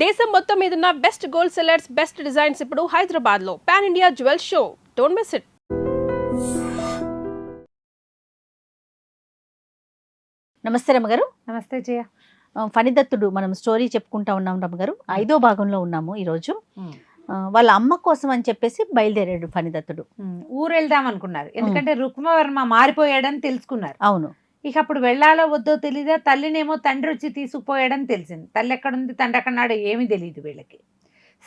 దేశం మొత్తం మీదున్న best gold sellers, best designs ఇప్పుడు హైదరాబాద్ లో pan India jewel show. Don't miss it. నమస్తే రమ్మగారు. నమస్తే జయ. ఫణిదత్తుడు మనం స్టోరీ చెప్పుకుంటా ఉన్నాం రమ్మగారు. 5వ భాగంలో ఉన్నాము ఈరోజు. వాళ్ళ అమ్మ కోసం అని చెప్పేసి బయలుదేరాడు ఫణిదత్తుడు. ఊరు వెళ్దాం అనుకున్నారు, ఎందుకంటే రుక్మవర్మ మారిపోయాడని తెలుసుకున్నారు. అవును. ఇక అప్పుడు వెళ్ళాలో వద్దో తెలీదా, తల్లినేమో తండ్రి వచ్చి తీసుకుపోయాడని తెలిసింది. తల్లి ఎక్కడుంది, తండ్రి ఎక్కడున్నాడో ఏమీ తెలియదు వీళ్ళకి.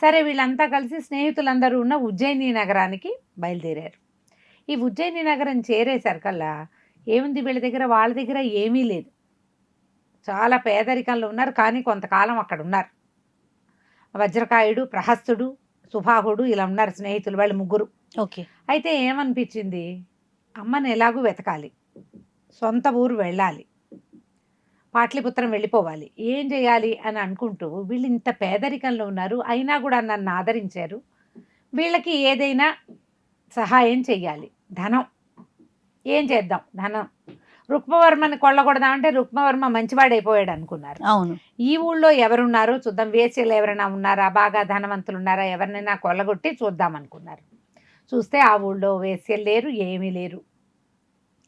సరే, వీళ్ళంతా కలిసి స్నేహితులందరూ ఉన్న ఉజ్జయిని నగరానికి బయలుదేరారు. ఈ ఉజ్జయిని నగరం చేరేసరికల్లా ఏముంది, వీళ్ళ దగ్గర వాళ్ళ దగ్గర ఏమీ లేదు. చాలా పేదరికంలో ఉన్నారు, కానీ కొంతకాలం అక్కడ ఉన్నారు. వజ్రకాయుడు, ప్రహస్తుడు, సుభాహుడు ఇలా ఉన్నారు స్నేహితులు, వాళ్ళు ముగ్గురు. ఓకే. అయితే ఏమనిపించింది, అమ్మని ఎలాగూ వెతకాలి, సొంత ఊరు వెళ్ళాలి, పాట్లిపుత్రం వెళ్ళిపోవాలి, ఏం చేయాలి అని అనుకుంటూ వీళ్ళు ఇంత పేదరికంలో ఉన్నారు, అయినా కూడా నన్ను ఆదరించారు, వీళ్ళకి ఏదైనా సహాయం చెయ్యాలి. ధనం ఏం చేద్దాం, ధనం రుక్మవర్మని కొల్లగొడదామంటే రుక్మవర్మ మంచివాడైపోయాడు అనుకున్నారు. అవును. ఈ ఊళ్ళో ఎవరున్నారో చూద్దాం, వేశ్యలు ఎవరైనా ఉన్నారా, బాగా ధనవంతులు ఉన్నారా, ఎవరినైనా కొల్లగొట్టి చూద్దాం అనుకున్నారు. చూస్తే ఆ ఊళ్ళో వేశ్యలు లేరు, ఏమీ లేరు,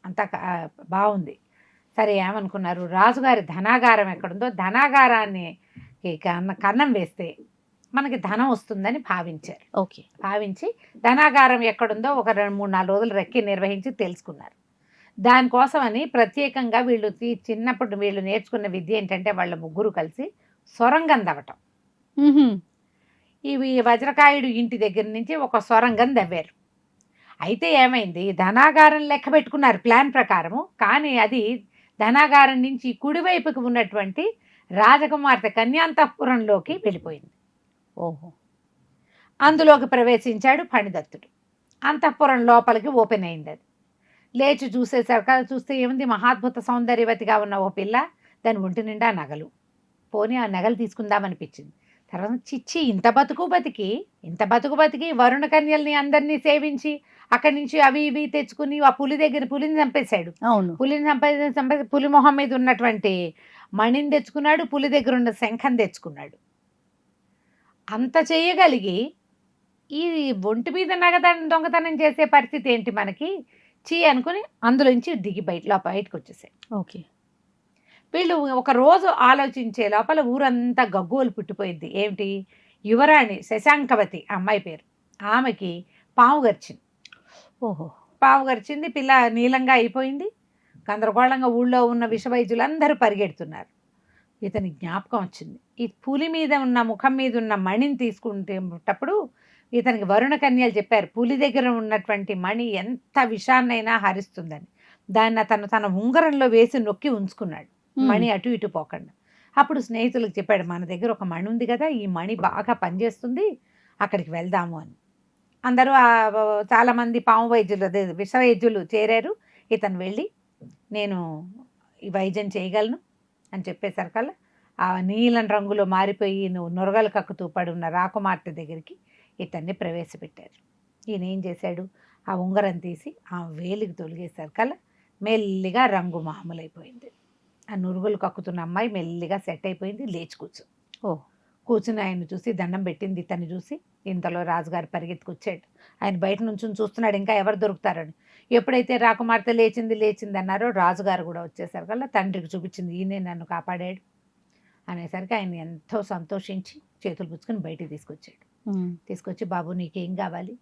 అంతా బాగుంది. సరే, ఏమనుకున్నారు, రాజుగారి ధనాగారం ఎక్కడుందో ధనాగారాన్ని కన్నం వేస్తే మనకి ధనం వస్తుందని భావించారు. ఓకే. భావించి ధనాగారం ఎక్కడుందో ఒక 2-3-4 రోజులు రెక్కి నిర్వహించి తెలుసుకున్నారు. దానికోసమని ప్రత్యేకంగా వీళ్ళు చిన్నప్పుడు వీళ్ళు నేర్చుకున్న విద్య ఏంటంటే, వాళ్ళ ముగ్గురు కలిసి సొరంగం దవ్వటం. ఇవి వజ్రకాయుడు ఇంటి దగ్గర నుంచి ఒక సొరంగం దవ్వారు. అయితే ఏమైంది, ధనాగారం లెక్క పెట్టుకున్నారు ప్లాన్ ప్రకారము, కానీ అది ధనాగారం నుంచి కుడివైపుకి ఉన్నటువంటి రాజకుమార్తె కన్యాంతఃపురంలోకి వెళ్ళిపోయింది. ఓహో. అందులోకి ప్రవేశించాడు ఫణిదత్తుడు. అంతఃపురం లోపలికి ఓపెన్ అయింది. అది లేచి చూసేసరికి చూస్తే ఏముంది, మహాద్భుత సౌందర్యవతిగా ఉన్న ఓ పిల్ల, దాని ఒంటి నిండా నగలు. పోనీ ఆ నగలు తీసుకుందామనిపించింది. తర్వాత చిచ్చి, ఇంత బతుకు బతికి వరుణ కన్యల్ని అందరినీ సేవించి అక్కడి నుంచి అవి ఇవి తెచ్చుకుని ఆ పులిని చంపేశాడు. అవును. పులిని చంపేసి పులి మొహం మీద ఉన్నటువంటి మణిని తెచ్చుకున్నాడు, పులి దగ్గర ఉన్న శంఖం తెచ్చుకున్నాడు. అంత చేయగలిగి ఈ ఒంటి మీద దొంగతనం చేసే పరిస్థితి ఏంటి మనకి, చీ అనుకుని అందులోంచి దిగి బయటకు వచ్చేసాయి. ఓకే. వీళ్ళు ఒక రోజు ఆలోచించే లోపల ఊరంతా గగ్గోలు పుట్టిపోయింది. ఏమిటి, యువరాణి శశాంకవతి అమ్మాయి పేరు, ఆమెకి పాము గరిచింది. ఓహో. పాము గరిచింది, పిల్ల నీలంగా అయిపోయింది. గందరగోళంగా ఊళ్ళో ఉన్న విషవైద్యులందరూ పరిగెడుతున్నారు. ఇతని జ్ఞాపకం వచ్చింది, ఈ పులి మీద ఉన్న ముఖం మీద ఉన్న మణిని తీసుకుంటేటప్పుడు ఇతనికి వరుణ కన్యలు చెప్పారు, పులి దగ్గర ఉన్నటువంటి మణి ఎంత విషాన్నైనా హరిస్తుందని. దాన్ని అతను తన ఉంగరంలో వేసి నొక్కి ఉంచుకున్నాడు, మణి అటు ఇటు పోకుండా. అప్పుడు స్నేహితులకు చెప్పాడు, మన దగ్గర ఒక మణి ఉంది కదా, ఈ మణి బాగా పనిచేస్తుంది, అక్కడికి వెళ్దాము అని. అందరూ చాలామంది పాము వైద్యులు, అదే విషవైద్యులు చేరారు. ఇతను వెళ్ళి, నేను ఈ వైద్యం చేయగలను అని చెప్పేసరికల్లా ఆ నీలం రంగులో మారిపోయి నొరగలు కక్కుతూ పడున్న రాకుమార్తె దగ్గరికి ఇతన్ని ప్రవేశపెట్టారు. ఈయన ఏం చేశాడు, ఆ ఉంగరం తీసి ఆ వేలికి తొలగేసరికల్లా మెల్లిగా రంగు మామూలైపోయింది. ఆ నురుగులు కక్కుతున్న అమ్మాయి మెల్లిగా సెట్ అయిపోయింది, లేచి కూర్చుని ఆయన చూసి దండం పెట్టింది. ఇతన్ని చూసి ఇంతలో రాజుగారు పరిగెత్తుకొచ్చాడు. ఆయన బయట నుంచి చూస్తున్నాడు, ఇంకా ఎవరు దొరుకుతారని. ఎప్పుడైతే రాకుమార్తె లేచింది అన్నారో, రాజుగారు కూడా వచ్చేసరికల్లా తండ్రికి చూపించింది, ఈయనే నన్ను కాపాడాడు అనేసరికి ఆయన ఎంతో సంతోషించి చేతులు పుచ్చుకొని బయటికి తీసుకొచ్చాడు. తీసుకొచ్చి, బాబు నీకేం కావాలి,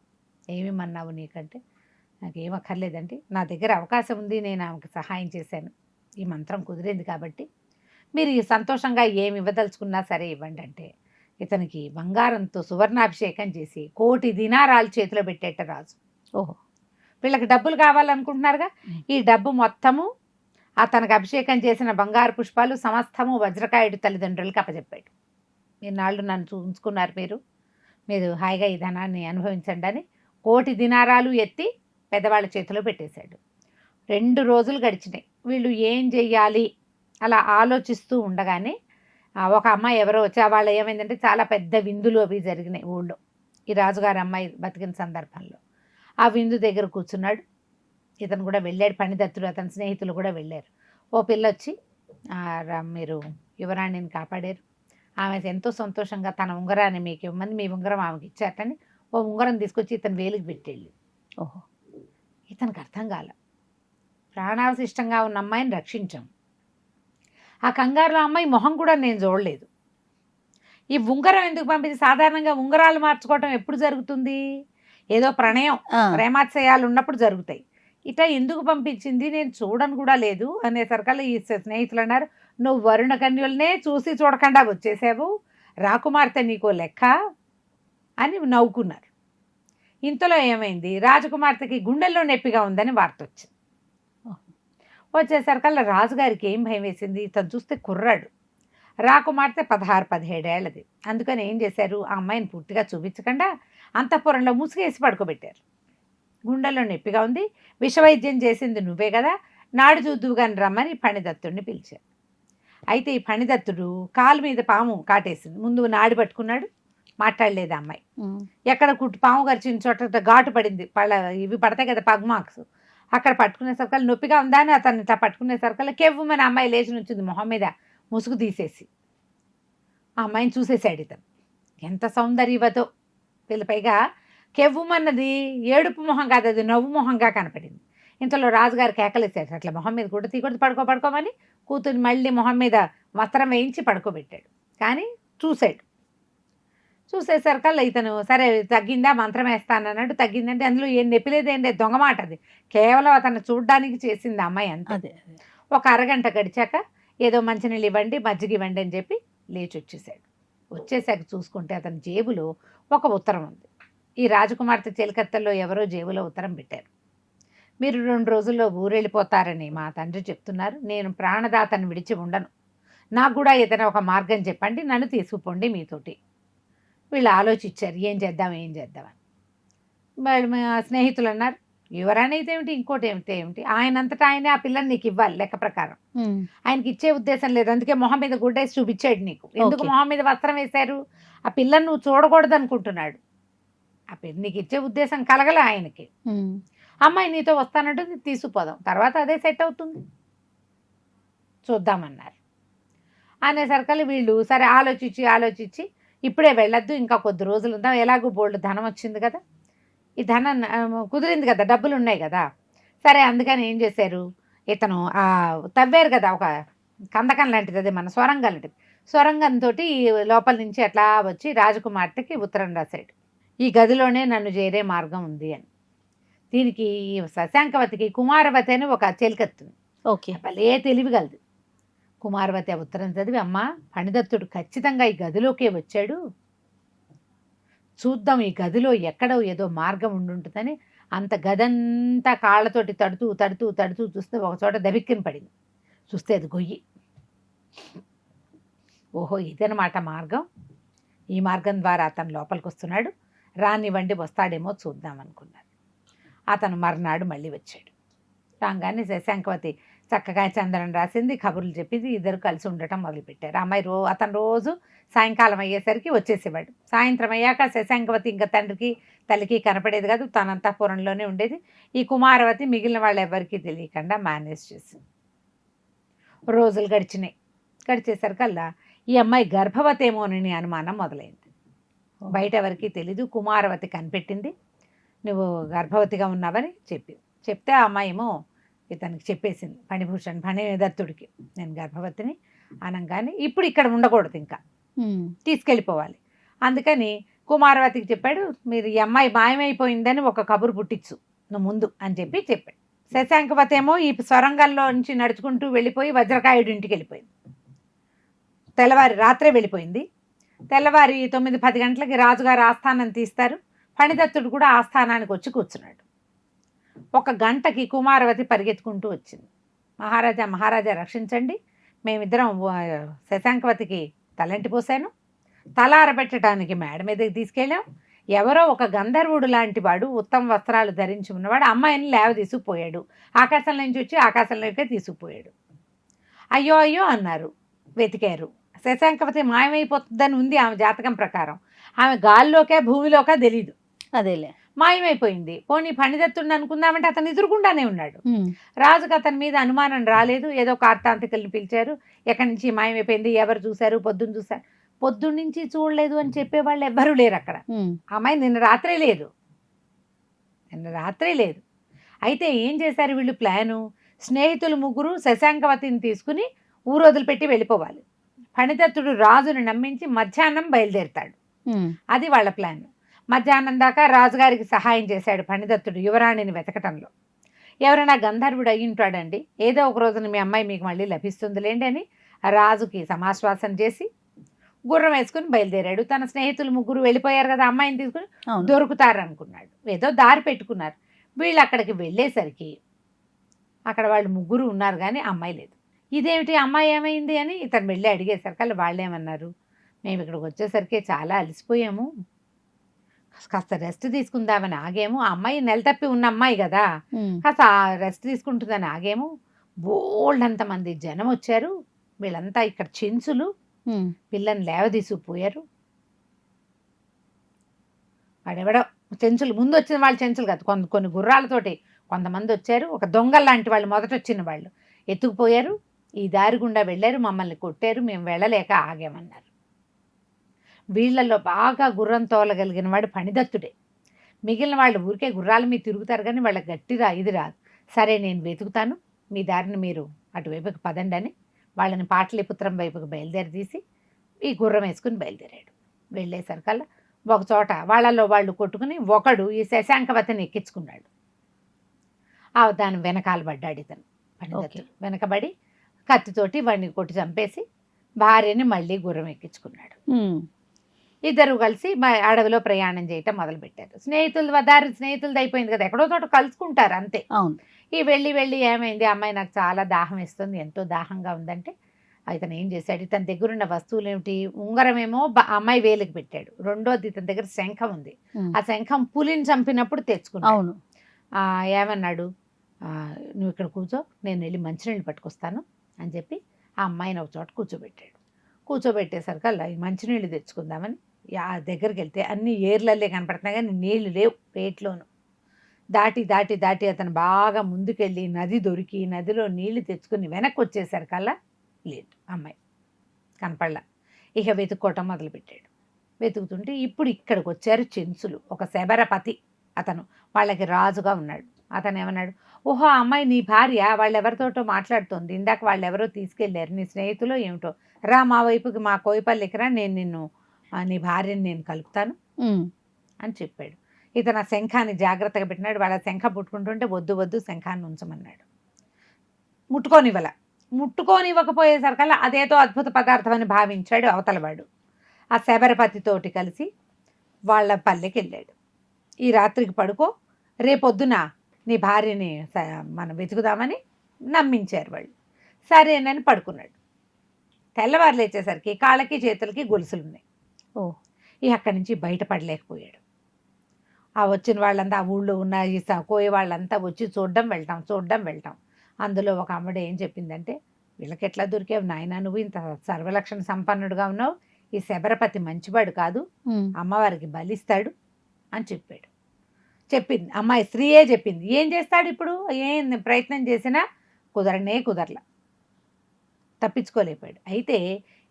ఏమేమన్నావు నీకంటే, నాకేం అక్కర్లేదండి, నా దగ్గర అవకాశం ఉంది, నేను ఆమెకు సహాయం చేశాను, ఈ మంత్రం కుదిరింది కాబట్టి మీరు సంతోషంగా ఏమి ఇవ్వదలుచుకున్నా సరే ఇవ్వండి అంటే, ఇతనికి బంగారంతో సువర్ణాభిషేకం చేసి 1,000,000 దినారాలు చేతిలో పెట్టేట రాజు. ఓహో. వీళ్ళకి డబ్బులు కావాలనుకుంటున్నారుగా, ఈ డబ్బు మొత్తము అతనికి అభిషేకం చేసిన బంగారు పుష్పాలు సమస్తము వజ్రకాయుడి తల్లిదండ్రులకి అప్పచెప్పాడు. ఈనాళ్ళు నన్ను ఉంచుకున్నారు, మీరు హాయిగా ఈ ధనాన్ని అనుభవించండి అని 1,000,000 దినారాలు ఎత్తి పెద్దవాళ్ళ చేతిలో పెట్టేశాడు. 2 రోజులు గడిచినాయి. వీళ్ళు ఏం చెయ్యాలి అలా ఆలోచిస్తూ ఉండగానే ఒక అమ్మాయి ఎవరో వచ్చి, వాళ్ళు ఏమైందంటే చాలా పెద్ద విందులు అవి జరిగినాయి ఊళ్ళో, ఈ రాజుగారి అమ్మాయి బతికిన సందర్భంలో. ఆ విందు దగ్గర కూర్చున్నాడు. ఇతను కూడా వెళ్ళాడు, ఫణిదత్తుడు అతని స్నేహితులు కూడా వెళ్ళారు. ఓ పిల్ల వచ్చి, మీరు యువరాణిని కాపాడారు, ఆమె ఎంతో సంతోషంగా తన ఉంగరాన్ని మీకు ఇవ్వమని మీ ఉంగరం ఆమెకి ఇచ్చారని ఓ ఉంగరం తీసుకొచ్చి ఇతను వేలికి పెట్టేళ్ళు. ఓహో. ఇతనికి అర్థం కాల. ప్రాణావశిష్టంగా ఉన్న అమ్మాయిని రక్షించాం. ఆ కంగారులో అమ్మాయి మొహం కూడా నేను చూడలేదు. ఈ ఉంగరం ఎందుకు పంపించి, సాధారణంగా ఉంగరాలు మార్చుకోవటం ఎప్పుడు జరుగుతుంది, ఏదో ప్రణయం ప్రేమాశయాలు ఉన్నప్పుడు జరుగుతాయి. ఇట ఎందుకు పంపించింది నేను చూడను కూడా లేదు అనేసరికల్లా ఈ స్నేహితులు అన్నారు, నువ్వు వరుణ కన్యలనే చూసి చూడకుండా వచ్చేసావు, రాకుమార్తె నీకో లెక్క అని నవ్వుకున్నారు. ఇంతలో ఏమైంది, రాజకుమార్తెకి గుండెల్లో నొప్పిగా ఉందని వార్త వచ్చింది. వచ్చేసరికల్లా రాజుగారికి ఏం భయం వేసింది, తను చూస్తే కుర్రాడు, రాకుమార్తె 16-17 ఏళ్ళది. అందుకని ఏం చేశారు, ఆ అమ్మాయిని పూర్తిగా చూపించకుండా అంతఃపురంలో ముసుగేసి పడుకోబెట్టారు. గుండెల్లో నొప్పిగా ఉంది, విషవైద్యం చేసింది నువ్వే కదా, నాడు చూద్దువు కానీ రమ్మని ఫణిదత్తుడిని పిలిచారు. అయితే ఈ ఫణిదత్తుడు కాలు మీద పాము కాటేసింది, ముందు నాడి పట్టుకున్నాడు, మాట్లాడలేదు అమ్మాయి. ఎక్కడ పాము గరిచిన చోట ఘాటు పడింది, ఇవి పడతాయి కదా పగ్ మార్క్స్, అక్కడ పట్టుకునే సరికల్ నొప్పిగా ఉందా అని అతన్ని ఇట్లా పట్టుకునే సరికల్ కెవ్వమని అమ్మాయి లేచి నుంచింది, మొహం మీద ముసుగు తీసేసి. ఆ అమ్మాయిని చూసేసాడు ఇతను, ఎంత సౌందర్యవతో. పైగా కెవ్వుమన్నది ఏడుపు మొహం కాదు, అది నవ్వు మొహంగా కనపడింది. ఇంతలో రాజుగారు కేకలేసాడు, అట్లా మొహం మీద కూడా తీయకూడదు, పడుకోమని కూతురు మళ్ళీ మొహం మీద వస్త్రం వేయించి పడుకోబెట్టాడు. కానీ చూసేసరికల్లా ఇతను సరే తగ్గిందా, మంత్రం వేస్తానన్నాడు. తగ్గిందంటే అందులో ఏం నొప్పిలేదేంటి, దొంగమాట అది, కేవలం అతను చూడ్డానికి చేసింది అమ్మాయి అంతే. ఒక అరగంట గడిచాక ఏదో మంచినీళ్ళు ఇవ్వండి, మజ్జిగ ఇవ్వండి అని చెప్పి లేచి వచ్చేసాక చూసుకుంటే అతని జేబులో ఒక ఉత్తరం ఉంది. ఈ రాజకుమార్తె చెలికత్తల్లో ఎవరో జేబులో ఉత్తరం పెట్టారు, మీరు 2 రోజుల్లో ఊరెళ్ళిపోతారని మా తండ్రి చెప్తున్నారు, నేను ప్రాణదాతను విడిచి ఉండను, నాకు కూడా ఏదైనా ఒక మార్గం చెప్పండి, నన్ను తీసుకుపోండి మీతోటి. వీళ్ళు ఆలోచించారు ఏం చేద్దామని. వాళ్ళు మా స్నేహితులు అన్నారు, ఎవరనేది ఏమిటి, ఇంకోటి ఏమిటి, ఆయనంతటా ఆయనే ఆ పిల్లని నీకు ఇవ్వాలి లెక్క ప్రకారం, ఆయనకి ఇచ్చే ఉద్దేశం లేదు, అందుకే మొహం మీద గుడ్డేసి చూపించాడు నీకు. ఎందుకు మొహం మీద వస్త్రం వేశారు, ఆ పిల్లని నువ్వు చూడకూడదు అనుకుంటున్నాడు, ఆ పిల్ల నీకు ఇచ్చే ఉద్దేశం కలగలే ఆయనకి. అమ్మాయి నీతో వస్తానంటే తీసుకుపోదాం, తర్వాత అదే సెట్ అవుతుంది, చూద్దామన్నారు. అనేసరికల్లా వీళ్ళు సరే ఆలోచించి ఇప్పుడే వెళ్ళొద్దు, ఇంకా కొద్ది రోజులు ఉందాం, ఎలాగో బోల్డ్ ధనం వచ్చింది కదా, ఈ ధనం కుదిరింది కదా, డబ్బులు ఉన్నాయి కదా, సరే అందుకని ఏం చేశారు, ఇతను తవ్వారు కదా ఒక కందకం లాంటిది, అదే మన సొరంగం లాంటిది, సొరంగంతో లోపల నుంచి అట్లా వచ్చి రాజకుమార్తెకి ఉత్తరం రాశాడు, ఈ గదిలోనే నన్ను చేరే మార్గం ఉంది అని. దీనికి శశాంకవతికి కుమారవతి అని ఒక చెలికత్తుంది, ఓకే, భలే తెలివిగలదు. కుమారవతి ఆ ఉత్తరం చదివి, అమ్మ ఫణిదత్తుడు ఖచ్చితంగా ఈ గదిలోకే వచ్చాడు, చూద్దాం ఈ గదిలో ఎక్కడో ఏదో మార్గం ఉండుంటుందని అంత గదంతా కాళ్ళతోటి తడుతూ చూస్తే ఒక చోట దబిక్కిన పడింది. చూస్తే అది గొయ్యి. ఓహో ఇదనమాట మార్గం, ఈ మార్గం ద్వారా అతను లోపలికి వస్తున్నాడు, రానివ్వండి వస్తాడేమో చూద్దాం అనుకున్నాడు. అతను మర్నాడు మళ్ళీ వచ్చాడు. రాగానే శశాంకవతి చక్కగా చందనం రాసింది, కబుర్లు చెప్పింది, ఇద్దరు కలిసి ఉండటం మొదలుపెట్టారు. అమ్మాయి అతను రోజు సాయంకాలం అయ్యేసరికి వచ్చేసేవాడు. సాయంత్రం అయ్యాక శశాంకవతి ఇంకా తండ్రికి తల్లికి కనపడేది కాదు, తన అంతఃపురంలోనే ఉండేది. ఈ కుమారవతి మిగిలిన వాళ్ళు ఎవరికీ తెలియకుండా మేనేజ్ చేసింది. రోజులు గడిచేసరికల్లా ఈ అమ్మాయి గర్భవతేమోనని అనుమానం మొదలైంది. బయట ఎవరికీ తెలీదు. కుమారవతి కనిపెట్టింది, నువ్వు గర్భవతిగా ఉన్నావని చెప్తే ఆ అమ్మాయి ఏమో ఇతనికి చెప్పేసింది, ఫణిదత్తుడికి, నేను గర్భవతిని అనగానే ఇప్పుడు ఇక్కడ ఉండకూడదు, ఇంకా తీసుకెళ్ళిపోవాలి. అందుకని కుమారవతికి చెప్పాడు, మీరు ఈ అమ్మాయి మాయమైపోయిందని ఒక కబురు పుట్టించు నువ్వు ముందు అని చెప్పాడు. శశాంకవతి ఏమో ఈ సొరంగంలో నుంచి నడుచుకుంటూ వెళ్ళిపోయి వజ్రకాయుడి ఇంటికి వెళ్ళిపోయింది. రాత్రే వెళ్ళిపోయింది. తెల్లవారి 9-10 గంటలకి రాజుగారు ఆస్థానం తీస్తారు. ఫణిదత్తుడు కూడా ఆస్థానానికి వచ్చి కూర్చున్నాడు. 1 గంటకి కుమారవతి పరిగెత్తుకుంటూ వచ్చింది, మహారాజా రక్షించండి, మేమిద్దరం శశాంకవతికి తలంటి పోసాను, తల ఆరబెట్టడానికి మేడ మీదకి తీసుకెళ్ళాం, ఎవరో ఒక గంధర్వుడు లాంటి వాడు ఉత్తమ వస్త్రాలు ధరించి ఉన్నవాడు అమ్మాయిని లేవ తీసుకుపోయాడు, ఆకాశం నుంచి వచ్చి ఆకాశంలోకే తీసుకుపోయాడు. అయ్యో అన్నారు, వెతికారు. శశాంకవతి మాయమైపోతుందని ఉంది ఆమె జాతకం ప్రకారం, ఆమె గాల్లోకే భూమిలోకే తెలీదు, అదేలే మాయమైపోయింది. పోనీ ఫణిదత్తుడిని అనుకుందామంటే అతను ఎదురుకుండానే ఉన్నాడు. రాజుకు అతని మీద అనుమానం రాలేదు. ఏదో కార్తాంతికుల్ని పిలిచారు, ఎక్కడి నుంచి మాయమైపోయింది, ఎవరు చూశారు, పొద్దున్న చూశారు, పొద్దున్నుంచి చూడలేదు అని చెప్పేవాళ్ళు ఎవ్వరూ లేరు అక్కడ. ఉమ్, అమ్మాయి నిన్న రాత్రే లేదు. అయితే ఏం చేశారు వీళ్ళు ప్లాను, స్నేహితులు ముగ్గురు శశాంకవతిని తీసుకుని ఊరు వదిలిపెట్టి వెళ్ళిపోవాలి. ఫణిదత్తుడు రాజుని నమ్మించి మధ్యాహ్నం బయలుదేరుతాడు. ఉమ్, అది వాళ్ళ ప్లాన్. మధ్యాహ్నం దాకా రాజుగారికి సహాయం చేశాడు ఫణిదత్తుడు యువరాణిని వెతకటంలో. ఎవరైనా గంధర్వుడు అయి ఉంటాడండి, ఏదో ఒక రోజున మీ అమ్మాయి మీకు మళ్ళీ లభిస్తుందిలేండి అని రాజుకి సమాశ్వాసం చేసి గుర్రం వేసుకుని బయలుదేరాడు. తన స్నేహితులు ముగ్గురు వెళ్ళిపోయారు కదా, అమ్మాయిని తీసుకుని అవును. దొరుకుతారు అనుకున్నాడు. ఏదో దారి పెట్టుకున్నారు. వీళ్ళు అక్కడికి వెళ్ళేసరికి అక్కడ వాళ్ళు ముగ్గురు ఉన్నారు కానీ అమ్మాయి లేదు. ఇదేమిటి అమ్మాయి ఏమైంది అని ఇతను వెళ్ళి అడిగేసరికి వాళ్ళు ఏమన్నారు, మేము ఇక్కడికి వచ్చేసరికి చాలా అలసిపోయాము, కాస్త రెస్ట్ తీసుకుందామని ఆగేము. ఆ అమ్మాయి నెల తప్పి ఉన్న అమ్మాయి కదా, ఉమ్, కాస్త రెస్ట్ తీసుకుంటుందని ఆగేము. బోల్డ్ అంతమంది జనం వచ్చారు, వీళ్ళంతా ఇక్కడ చెంచులు ఉమ్, పిల్లని లేవదీసుకుపోయారు. వాడెవడో చెంచులు, ముందు వచ్చిన వాళ్ళు చెంచులు కాదు, కొన్ని గుర్రాలతోటి కొంతమంది వచ్చారు. ఒక దొంగల లాంటి వాళ్ళు మొదట వచ్చిన వాళ్ళు ఎత్తుకుపోయారు. ఈ దారి గుండా వెళ్ళారు, మమ్మల్ని కొట్టారు, మేము వెళ్ళలేక ఆగామన్నారు. వీళ్ళల్లో బాగా గుర్రం తోలగలిగిన వాడు ఫణిదత్తుడే. మిగిలిన వాళ్ళు ఊరికే గుర్రాల మీద తిరుగుతారు కానీ వాళ్ళకి గట్టిగా ఇది రాదు. సరే నేను వెతుకుతాను, మీ దారిని మీరు అటువైపుకి పదండి అని వాళ్ళని పాటలీపుత్రం వైపుకి బయలుదేరి తీసి ఈ గుర్రం వేసుకుని బయలుదేరాడు. వెళ్ళేసరికల్లా ఒక చోట వాళ్ళల్లో వాళ్ళు కొట్టుకుని ఒకడు ఈ శశాంకవతిని ఎక్కించుకున్నాడు. దాని వెనకాల పడ్డాడు ఇతను ఫణిదత్తుడు. వెనకబడి కత్తితోటి వాడిని కొట్టి చంపేసి భార్యని మళ్ళీ గుర్రం ఎక్కించుకున్నాడు. ఉమ్, ఇద్దరు కలిసి అడవిలో ప్రయాణం చేయటం మొదలుపెట్టారు. స్నేహితులది అయిపోయింది కదా, ఎక్కడో చోట కలుసుకుంటారు అంతే. అవును. ఈ వెళ్ళి ఏమైంది, అమ్మాయి నాకు చాలా దాహం ఇస్తుంది, ఎంతో దాహంగా ఉందంటే ఇతను ఏం చేశాడు, ఇతని దగ్గర ఉన్న వస్తువులు ఏమిటి, ఉంగరం ఏమో అమ్మాయి వేలికి పెట్టాడు. రెండోది ఇతని దగ్గర శంఖం ఉంది. ఆ శంఖం పులిని చంపినప్పుడు తెచ్చుకున్నాడు. అవును. ఏమన్నాడు, నువ్వు ఇక్కడ కూర్చో, నేను వెళ్ళి మంచినీళ్ళు పట్టుకొస్తాను అని చెప్పి ఆ అమ్మాయిని ఒక చోట కూర్చోబెట్టాడు. కూర్చోబెట్టేసరికల్లా ఈ మంచినీళ్ళు తెచ్చుకుందామని ఆ దగ్గరికి వెళ్తే అన్ని ఏర్లల్లే కనపడుతున్నాయి కానీ నీళ్లు లేవు పేట్లోను. దాటి అతను బాగా ముందుకెళ్ళి నది దొరికి నదిలో నీళ్లు తెచ్చుకుని వెనక్కి వచ్చేసరికల్లా లేదు, అమ్మాయి కనపడలా. ఇక వెతుక్కోవటం మొదలుపెట్టాడు. వెతుకుతుంటే ఇప్పుడు ఇక్కడికి వచ్చారు చెంచులు. ఒక శబరపతి అతను, వాళ్ళకి రాజుగా ఉన్నాడు. అతను ఏమన్నాడు, ఓహో ఆ అమ్మాయి నీ భార్య, వాళ్ళు ఎవరితోటో మాట్లాడుతోంది, ఇందాక వాళ్ళు ఎవరో తీసుకెళ్ళారు, నీ స్నేహితులో ఏమిటో, రా మా వైపుకి, మా కోయిపల్లికి రా, నేను నిన్ను నీ భార్యని నేను కలుపుతాను అని చెప్పాడు. ఇతను ఆ శంఖాన్ని జాగ్రత్తగా పెట్టినాడు. వాళ్ళ శంఖం పుట్టుకుంటుంటే వద్దు శంఖాన్ని ఉంచమన్నాడు. ముట్టుకోనివ్వకపోయేసరికల్లా అదేదో అద్భుత పదార్థం అని భావించాడు అవతలవాడు. ఆ శబరపతితోటి కలిసి వాళ్ళ పల్లెకి వెళ్ళాడు. ఈ రాత్రికి పడుకో, రేపొద్దున నీ భార్యని మనం వెతుకుదామని నమ్మించారు వాళ్ళు. సరేనని పడుకున్నాడు. తెల్లవారు లేచేసరికి కాళ్ళకి చేతులకి గొలుసులున్నాయి. అక్కడి నుంచి బయటపడలేకపోయాడు. ఆ వచ్చిన వాళ్ళంతా, ఆ ఊళ్ళో ఉన్న ఈ కోయ వాళ్ళంతా వచ్చి చూడడం వెళ్తాం. అందులో ఒక అమ్మడు ఏం చెప్పిందంటే, వీళ్ళకి ఎట్లా దొరికావు నాయన, నువ్వు ఇంత సర్వలక్షణ సంపన్నుడుగా ఉన్నావు, ఈ శబరపతి మంచివాడు కాదు, అమ్మవారికి బలిస్తాడు అని చెప్పింది. అమ్మాయి స్త్రీయే చెప్పింది. ఏం చేస్తాడు ఇప్పుడు, ఏం ప్రయత్నం చేసినా కుదరలా, తప్పించుకోలేకపోయాడు. అయితే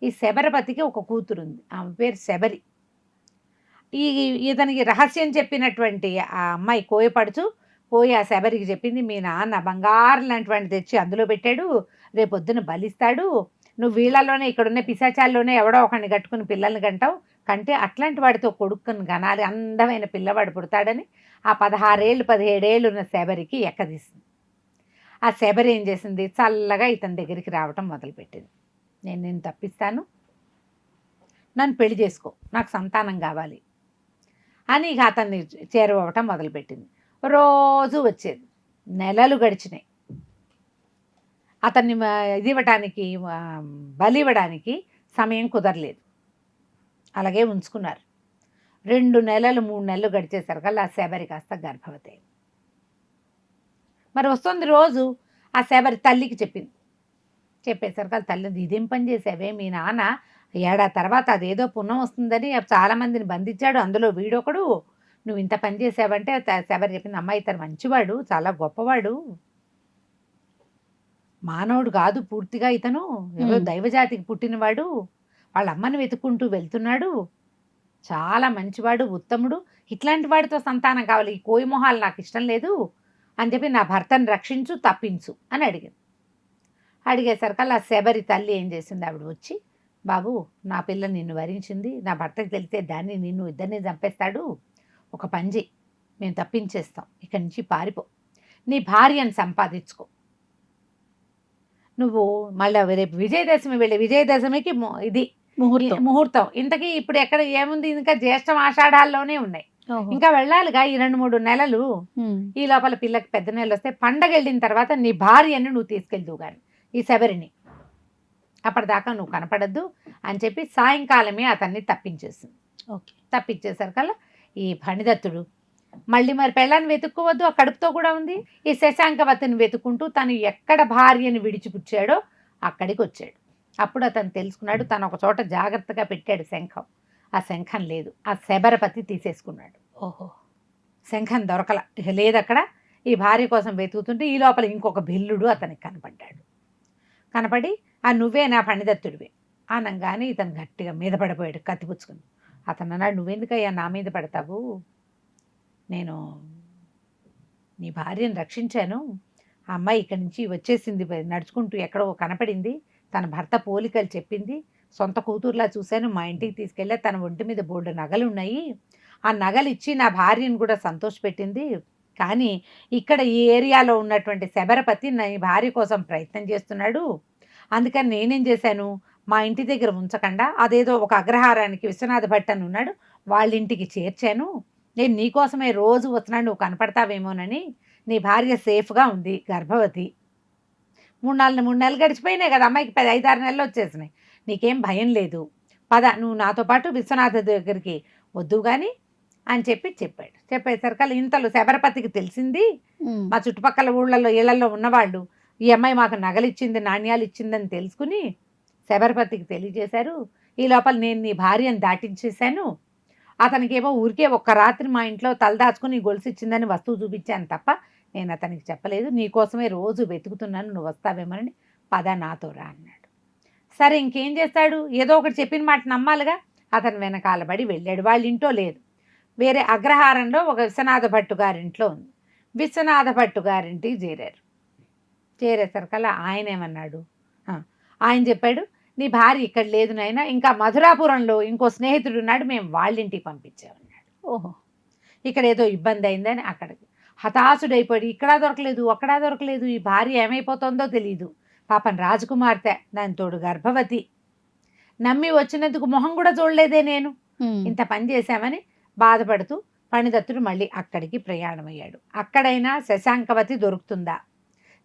ఈ శబరపతికి ఒక కూతురు ఉంది, ఆమె పేరు శబరి. ఇతనికి రహస్యం చెప్పినటువంటి ఆ అమ్మాయి కోయపడుచు పోయి ఆ శబరికి చెప్పింది, మీ నాన్న బంగారం లాంటివాడిని తెచ్చి అందులో పెట్టాడు, రేపొద్దున బలిస్తాడు, నువ్వు వీళ్ళలోనే ఇక్కడున్న పిశాచాల్లోనే ఎవడో ఒకరిని కట్టుకుని పిల్లల్ని కంటే అట్లాంటి వాడితో కొడుకుని గనాలి, అందమైన పిల్లవాడు పుడతాడని ఆ 17 ఏళ్ళు ఉన్న శబరికి ఎక్కదీసింది. ఆ శబరి ఏం చేసింది, చల్లగా ఇతని దగ్గరికి రావటం మొదలుపెట్టింది. నేను నిన్ను తప్పిస్తాను, నన్ను పెళ్లి చేసుకో, నాకు సంతానం కావాలి అని ఇక అతన్ని చేరువవటం మొదలుపెట్టింది. రోజు వచ్చేది. నెలలు గడిచినాయి. అతన్ని బలి ఇవ్వడానికి సమయం కుదరలేదు. అలాగే ఉంచుకున్నారు. 2 నెలలు 3 నెలలు గడిచేసరికల్లా ఆ శబరి కాస్త గర్భవతి అయింది. మరి వస్తుంది రోజు. ఆ శబరి తల్లికి చెప్పేసరికి తల్లి, ఇదేం పని చేసావే, మీ నాన్న ఏడాది తర్వాత అదేదో పుణ్యం వస్తుందని చాలామందిని బంధించాడు, అందులో వీడొకడు, నువ్వు ఇంత పని చేసావంటే శబరి చెప్పింది, అమ్మాయి తను మంచివాడు, చాలా గొప్పవాడు, మానవుడు కాదు పూర్తిగా, ఇతను ఎవరో దైవజాతికి పుట్టినవాడు, వాళ్ళ అమ్మని వెతుక్కుంటూ వెళ్తున్నాడు. చాలా మంచివాడు, ఉత్తముడు, ఇట్లాంటి వాడితో సంతానం కావాలి, ఈ కోయి మొహాలు నాకు ఇష్టం లేదు అని చెప్పి నా భర్తను రక్షించు, తప్పించు అని అడిగింది. అడిగేసరికల్లా శబరి తల్లి ఏం చేసింది, ఆవిడ వచ్చి, బాబు నా పిల్ల నిన్ను వరించింది, నా భర్తకి తెలిస్తే దాన్ని నిన్ను ఇద్దరిని చంపేస్తాడు, ఒక పని చెయ్యి, మేము తప్పించేస్తాం, ఇక్కడి నుంచి పారిపో, నీ భార్యను సంపాదించుకో, నువ్వు మళ్ళీ రేపు విజయదశమి వెళ్ళి, విజయదశమికి ఇది ముహూర్తం, ఇంతకీ ఇప్పుడు ఎక్కడ ఏముంది, ఇంకా జ్యేష్ఠం ఆషాఢాల్లోనే ఉన్నాయి, ఇంకా వెళ్ళాలిగా ఈ 2-3 నెలలు, ఈ లోపల పిల్లకి పెద్ద నెలలు వస్తే పండగ వెళ్ళిన తర్వాత నీ భార్యని నువ్వు తీసుకెళ్దువు కానీ ఈ శబరిని, అప్పటిదాకా నువ్వు కనపడద్దు అని చెప్పి సాయంకాలమే అతన్ని తప్పించేసింది. తప్పించేసరికల్లా ఈ ఫణిదత్తుడు మళ్ళీ మరి పెళ్ళాన్ని వెతుక్కోవద్దు, ఆ కడుపుతో కూడా ఉంది, ఈ శశాంకవతిని వెతుక్కుంటూ తను ఎక్కడ భార్యని విడిచిపుచ్చాడో అక్కడికి వచ్చాడు. అప్పుడు అతను తెలుసుకున్నాడు, తను ఒక చోట జాగ్రత్తగా పెట్టాడు శంఖం, ఆ శంఖం లేదు, ఆ శబరపతి తీసేసుకున్నాడు. ఓహో, శంఖం దొరకల, ఇక లేదు అక్కడ. ఈ భార్య కోసం వెతుకుతుంటే ఈ లోపల ఇంకొక భిల్లుడు అతనికి కనపడ్డాడు. కనపడి, ఆ నువ్వే నా ఫణిదత్తుడివే అనగానే ఇతను గట్టిగా మీద పడిపోయాడు కత్తిపుచ్చుకుని. అతను అన్నాడు, నువ్వెందుకయ్యా నా మీద పడతావు, నేను నీ భార్యను రక్షించాను, ఆ అమ్మాయి ఇక్కడి నుంచి వచ్చేసింది, నడుచుకుంటూ ఎక్కడో కనపడింది, తన భర్త పోలికలు చెప్పింది, సొంత కూతురులా చూశాను, మా ఇంటికి తీసుకెళ్ళా, తన ఒంటి మీద బోల్డు నగలు ఉన్నాయి, ఆ నగలు ఇచ్చి నా భార్యను కూడా సంతోషపెట్టింది, కానీ ఇక్కడ ఈ ఏరియాలో ఉన్నటువంటి శబరపతి నా భార్య కోసం ప్రయత్నం చేస్తున్నాడు, అందుకని నేనేం చేశాను, మా ఇంటి దగ్గర ఉంచకుండా అదేదో ఒక అగ్రహారానికి విశ్వనాథ భట్ అని ఉన్నాడు, వాళ్ళ ఇంటికి చేర్చాను, నేను నీకోసమే రోజు వస్తున్నాడు, నువ్వు కనపడతావేమోనని, నీ భార్య సేఫ్గా ఉంది, గర్భవతి, 3 నెలలు గడిచిపోయినాయి కదా, అమ్మాయికి 5-6 నెలలు వచ్చేసినాయి, నీకేం భయం లేదు, పద నువ్వు నాతో పాటు విశ్వనాథ దగ్గరికి వద్దు కానీ అని చెప్పాడు. చెప్పేసరికి ఇంతలో శబరపతికి తెలిసింది, మా చుట్టుపక్కల ఊళ్ళల్లో ఇళ్లలో ఉన్నవాళ్ళు ఈ అమ్మాయి మాకు నగలిచ్చింది, నాణ్యాలు ఇచ్చిందని తెలుసుకుని శబరపతికి తెలియజేశారు. ఈ లోపల నేను నీ భార్యను దాటించేశాను, అతనికేమో ఊరికే ఒక్క రాత్రి మా ఇంట్లో తలదాచుకుని గొలుసు ఇచ్చిందని వస్తువు చూపించాను తప్ప నేను అతనికి చెప్పలేదు, నీకోసమే రోజు వెతుకుతున్నాను, నువ్వు వస్తావేమోనని, పద నాతో రా అన్నాడు. సరే ఇంకేం చేస్తాడు, ఏదో ఒకటి చెప్పిన మాట నమ్మాలిగా, అతను వెనకాలబడి వెళ్ళాడు. వాళ్ళ ఇంట్లో లేదు, వేరే అగ్రహారంలో ఒక విశ్వనాథ భట్టు గారింట్లో ఉంది. విశ్వనాథ భట్టు గారింటికి చేరేసరికల్లా ఆయన ఏమన్నాడు, ఆయన చెప్పాడు, నీ భార్య ఇక్కడ లేదు నాయన, ఇంకా మధురాపురంలో ఇంకో స్నేహితుడు ఉన్నాడు, మేము వాళ్ళింటికి పంపించామన్నాడు. ఓహో, ఇక్కడ ఏదో ఇబ్బంది అయిందని అక్కడికి హతాశుడైపోయాడు, ఇక్కడ దొరకలేదు అక్కడ దొరకలేదు, ఈ భార్య ఏమైపోతుందో తెలియదు, పాపం రాజకుమార్తె, దాని తోడు గర్భవతి, నమ్మి వచ్చినందుకు మొహం కూడా చూడలేదే నేను, ఇంత పని చేశామని బాధపడుతూ ఫణిదత్తుడు మళ్ళీ అక్కడికి ప్రయాణమయ్యాడు. అక్కడైనా శశాంకవతి దొరుకుతుందా,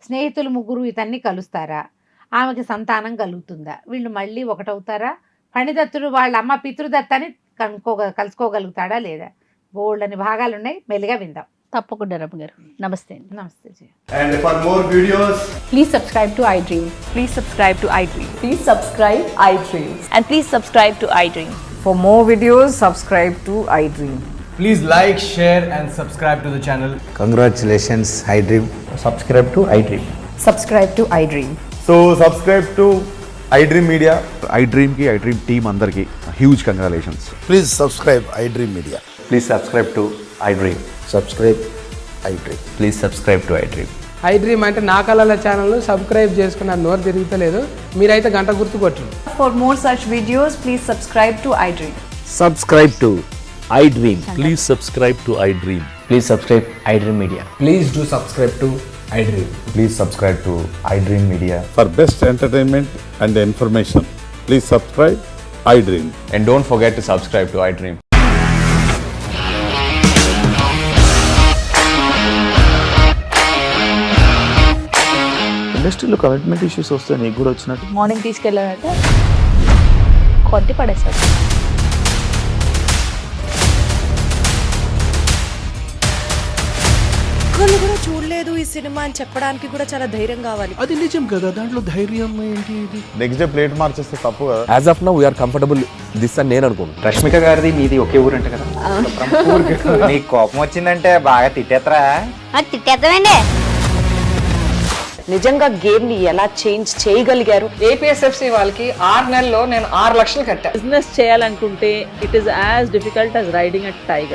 స్నేహితులు 3 ఇతన్ని కలుస్తారా, ఆమెకి సంతానం కలుగుతుందా, వీళ్ళు మళ్ళీ ఒకటవుతారా, ఫణిదత్తుడు వాళ్ళ అమ్మ పితృదత్తని కలుసుకోగలుగుతాడా లేదా, బోల్డని భాగాలు ఉన్నాయి, మెల్లిగా విందాం. తప్పకుండా రమ్మ గారు, నమస్తే. నమస్తే G. And for more videos, Please subscribe to iDream. Please subscribe to iDream. Please subscribe iDream. And please subscribe to iDream. For more videos, subscribe to iDream. please like, share and subscribe to the channel. Congratulations, iDream. Subscribe to iDream. Subscribe to iDream. So subscribe to iDream Media. iDream team andarki huge congratulations. Please subscribe iDream Media. Please subscribe to iDream. Subscribe iDream. Please subscribe to iDream. iDream అంటే నా కళల ఛానల్ను subscribe చేసుకున్న నోరు తిరుగుతలేదు, మీరైతే గంట గుర్తు కొట్టండి. For more such videos, please subscribe to iDream. Subscribe to iDream. Please subscribe to iDream. Please subscribe iDream Media. Please do subscribe to iDream. Please subscribe to iDream Media. For best entertainment and information, please subscribe iDream. And don't forget to subscribe to iDream. ఇండస్ట్రీలో commitment issues వస్తే నీకు కూడా వచ్చినట్టు morning తీసుకెళ్ళారంటే కొట్టి పడేశారు. ఒక్కళ్ళు కూడా చూడలేదు ఈ సినిమా అని చెప్పడానికి కూడా చాలా ధైర్యం కావాలి. అది నిజం కదా, దాంట్లో ధైర్యం ఏంటి? ఇది నెక్స్ట్ డే ప్లేట్ మార్చేస్తే తప్పు కదా. As of now, we are comfortable this అని నేను అనుకుంటున్నాను. రష్మిక గారిది మీది ఒకే ఊరు అంట కదా. నీకు కోపం వచ్చిందంటే బాగా తిట్టేత్తరా? తిట్టేద్దామండి. నిజంగా గేమ్ ని ఎలా చేంజ్ చేయగలిగారు? ఏపీఎస్ఎఫ్సి వాళ్ళకి 6 నెలల్లో నేను 6 లక్షలు కట్టా. బిజినెస్ చేయాలనుకుంటే it is as difficult as riding a tiger.